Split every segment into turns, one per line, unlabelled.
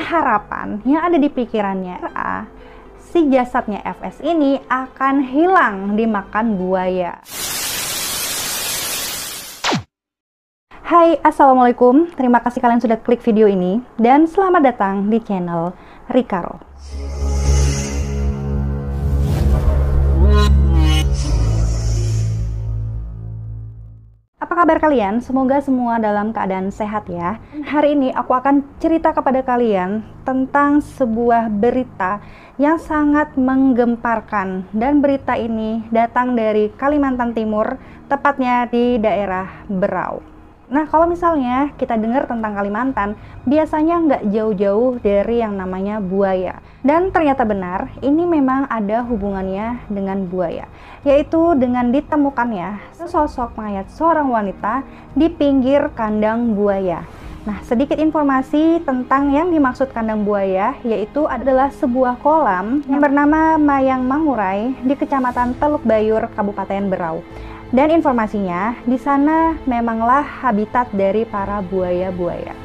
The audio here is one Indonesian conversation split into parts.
harapan yang ada di pikirannya RA, si jasadnya FS ini akan hilang dimakan buaya. Hai, Assalamualaikum. Terima kasih kalian sudah klik video ini dan selamat datang di channel Rikaro. Apa kabar kalian? Semoga semua dalam keadaan sehat ya. Hari ini aku akan cerita kepada kalian tentang sebuah berita yang sangat menggemparkan, dan berita ini datang dari Kalimantan Timur, tepatnya di daerah Berau. Nah, kalau misalnya kita dengar tentang Kalimantan, biasanya nggak jauh-jauh dari yang namanya buaya. Dan ternyata benar, ini memang ada hubungannya dengan buaya, yaitu dengan ditemukannya sesosok mayat seorang wanita di pinggir kandang buaya. Nah, sedikit informasi tentang yang dimaksud kandang buaya, yaitu adalah sebuah kolam yang bernama Mayang Mangurai di Kecamatan Teluk Bayur, Kabupaten Berau. Dan informasinya, di sana memanglah habitat dari para buaya-buaya.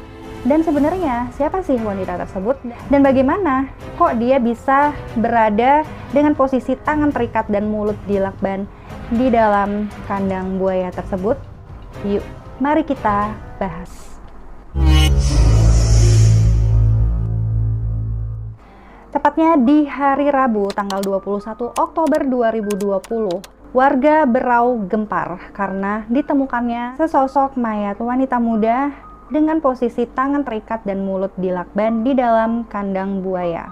Dan sebenarnya siapa sih wanita tersebut? Dan bagaimana kok dia bisa berada dengan posisi tangan terikat dan mulut dilakban di dalam kandang buaya tersebut? Yuk, mari kita bahas. Tepatnya di hari Rabu tanggal 21 Oktober 2020, warga Berau gempar karena ditemukannya sesosok mayat wanita muda dengan posisi tangan terikat dan mulut dilakban di dalam kandang buaya.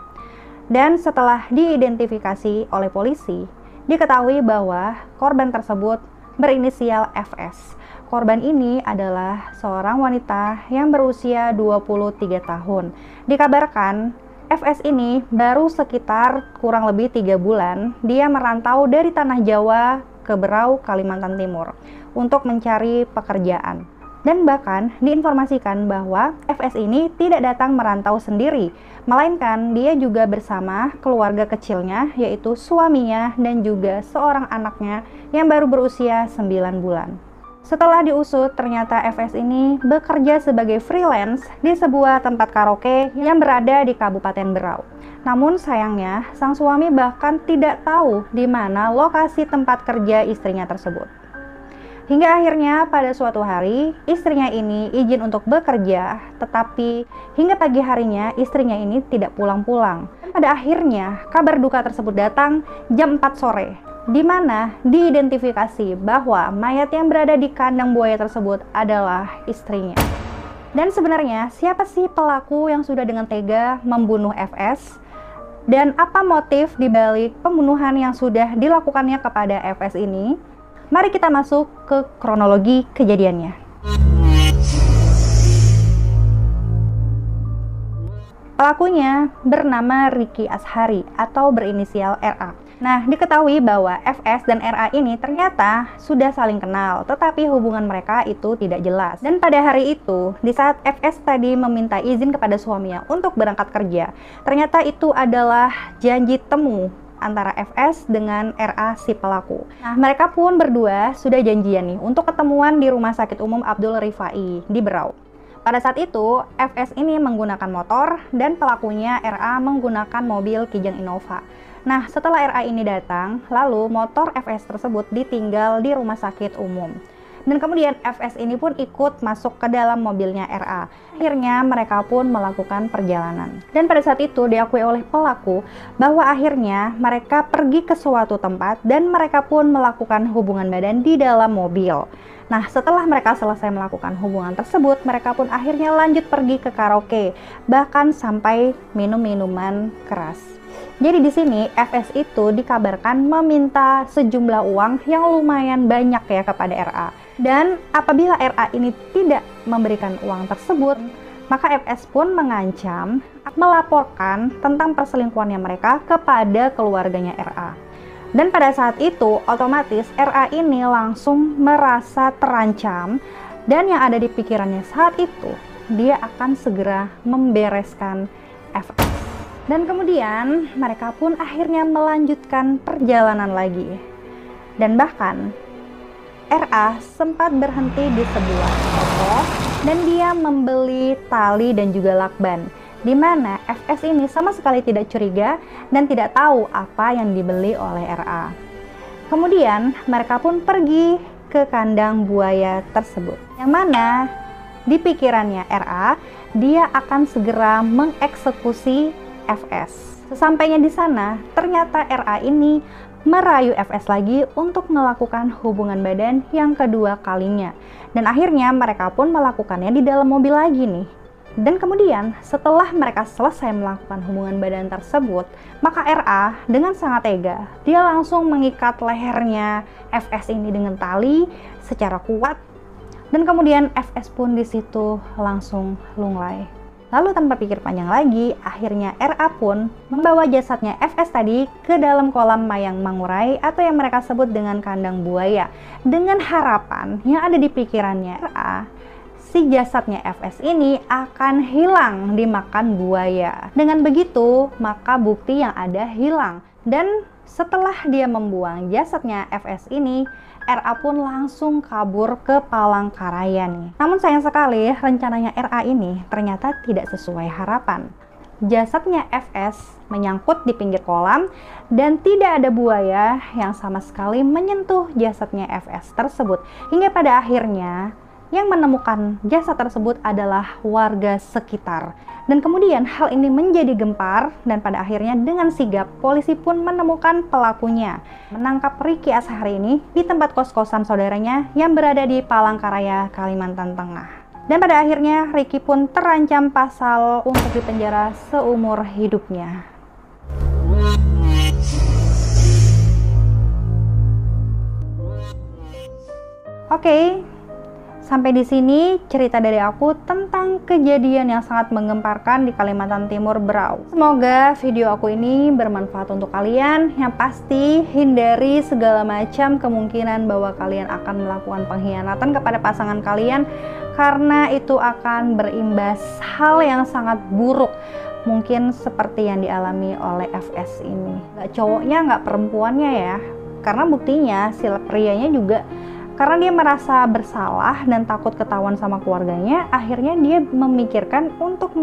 Dan setelah diidentifikasi oleh polisi, diketahui bahwa korban tersebut berinisial FS. Korban ini adalah seorang wanita yang berusia 23 tahun. Dikabarkan FS ini baru sekitar kurang lebih 3 bulan dia merantau dari tanah Jawa ke Berau, Kalimantan Timur untuk mencari pekerjaan. Dan bahkan diinformasikan bahwa FS ini tidak datang merantau sendiri, melainkan dia juga bersama keluarga kecilnya, yaitu suaminya dan juga seorang anaknya yang baru berusia 9 bulan. Setelah diusut, ternyata FS ini bekerja sebagai freelance di sebuah tempat karaoke yang berada di Kabupaten Berau. Namun sayangnya, sang suami bahkan tidak tahu di mana lokasi tempat kerja istrinya tersebut. Hingga akhirnya pada suatu hari, istrinya ini izin untuk bekerja, tetapi hingga pagi harinya istrinya ini tidak pulang-pulang. Pada akhirnya, kabar duka tersebut datang jam 4 sore. Di mana diidentifikasi bahwa mayat yang berada di kandang buaya tersebut adalah istrinya. Dan sebenarnya siapa sih pelaku yang sudah dengan tega membunuh FS? Dan apa motif dibalik pembunuhan yang sudah dilakukannya kepada FS ini? Mari kita masuk ke kronologi kejadiannya. Pelakunya bernama Ricky Ashari atau berinisial RA. Nah, diketahui bahwa FS dan RA ini ternyata sudah saling kenal, tetapi hubungan mereka itu tidak jelas. Dan pada hari itu, di saat FS tadi meminta izin kepada suaminya untuk berangkat kerja, ternyata itu adalah janji temu antara FS dengan RA si pelaku. Nah, mereka pun berdua sudah janjian nih untuk ketemuan di Rumah Sakit Umum Abdul Rifai di Berau. Pada saat itu, FS ini menggunakan motor dan pelakunya RA menggunakan mobil Kijang Innova. Nah, setelah RA ini datang, lalu motor FS tersebut ditinggal di rumah sakit umum. Dan kemudian FS ini pun ikut masuk ke dalam mobilnya RA. Akhirnya mereka pun melakukan perjalanan. Dan pada saat itu diakui oleh pelaku bahwa akhirnya mereka pergi ke suatu tempat dan mereka pun melakukan hubungan badan di dalam mobil. Nah, setelah mereka selesai melakukan hubungan tersebut, mereka pun akhirnya lanjut pergi ke karaoke, bahkan sampai minum minuman keras. Jadi di sini FS itu dikabarkan meminta sejumlah uang yang lumayan banyak ya kepada RA. Dan apabila RA ini tidak memberikan uang tersebut, maka FS pun mengancam melaporkan tentang perselingkuhannya mereka kepada keluarganya RA. Dan pada saat itu otomatis RA ini langsung merasa terancam, dan yang ada di pikirannya saat itu dia akan segera membereskan FS. Dan kemudian mereka pun akhirnya melanjutkan perjalanan lagi. Dan bahkan RA sempat berhenti di sebuah toko dan dia membeli tali dan juga lakban. di mana FS ini sama sekali tidak curiga dan tidak tahu apa yang dibeli oleh RA. Kemudian mereka pun pergi ke kandang buaya tersebut, yang mana di pikirannya RA, dia akan segera mengeksekusi FS. Sesampainya di sana, ternyata RA ini merayu FS lagi untuk melakukan hubungan badan yang kedua kalinya. Dan akhirnya mereka pun melakukannya di dalam mobil lagi nih. Dan kemudian setelah mereka selesai melakukan hubungan badan tersebut, maka RA dengan sangat tega, dia langsung mengikat lehernya FS ini dengan tali secara kuat. Dan kemudian FS pun di situ langsung lunglai. Lalu tanpa pikir panjang lagi, akhirnya RA pun membawa jasadnya FS tadi ke dalam kolam mayang mangurai atau yang mereka sebut dengan kandang buaya. Dengan harapan yang ada di pikirannya RA, si jasadnya FS ini akan hilang dimakan buaya. Dengan begitu, maka bukti yang ada hilang. Dan setelah dia membuang jasadnya FS ini, RA pun langsung kabur ke Palangkaraya. Namun sayang sekali, rencananya RA ini ternyata tidak sesuai harapan. Jasadnya FS menyangkut di pinggir kolam dan tidak ada buaya yang sama sekali menyentuh jasadnya FS tersebut. Hingga pada akhirnya yang menemukan jasad tersebut adalah warga sekitar. Dan kemudian hal ini menjadi gempar dan pada akhirnya dengan sigap polisi pun menemukan pelakunya. Menangkap Ricky Azhari ini di tempat kos-kosan saudaranya yang berada di Palangkaraya, Kalimantan Tengah. Dan pada akhirnya Ricky pun terancam pasal untuk dipenjara seumur hidupnya. Oke. Sampai di sini cerita dari aku tentang kejadian yang sangat menggemparkan di Kalimantan Timur Berau. Semoga video aku ini bermanfaat untuk kalian. Yang pasti hindari segala macam kemungkinan bahwa kalian akan melakukan pengkhianatan kepada pasangan kalian, karena itu akan berimbas hal yang sangat buruk. Mungkin seperti yang dialami oleh FS ini. Gak cowoknya, gak perempuannya ya. Karena buktinya si prianya juga, karena dia merasa bersalah dan takut ketahuan sama keluarganya, akhirnya dia memikirkan untuk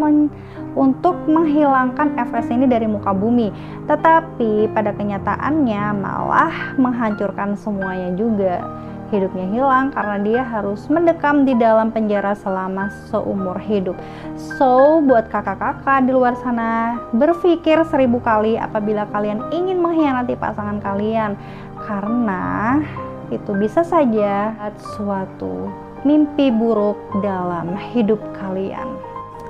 menghilangkan FS ini dari muka bumi. Tetapi pada kenyataannya malah menghancurkan semuanya juga. Hidupnya hilang karena dia harus mendekam di dalam penjara selama seumur hidup. So, buat kakak-kakak di luar sana, berpikir 1000 kali apabila kalian ingin mengkhianati pasangan kalian. Karena itu bisa saja suatu mimpi buruk dalam hidup kalian.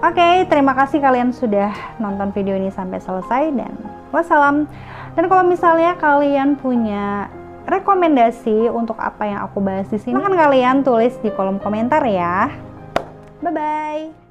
Oke, terima kasih kalian sudah nonton video ini sampai selesai dan wassalam. Dan kalau misalnya kalian punya rekomendasi untuk apa yang aku bahas di sini, silahkan kalian tulis di kolom komentar ya. Bye bye.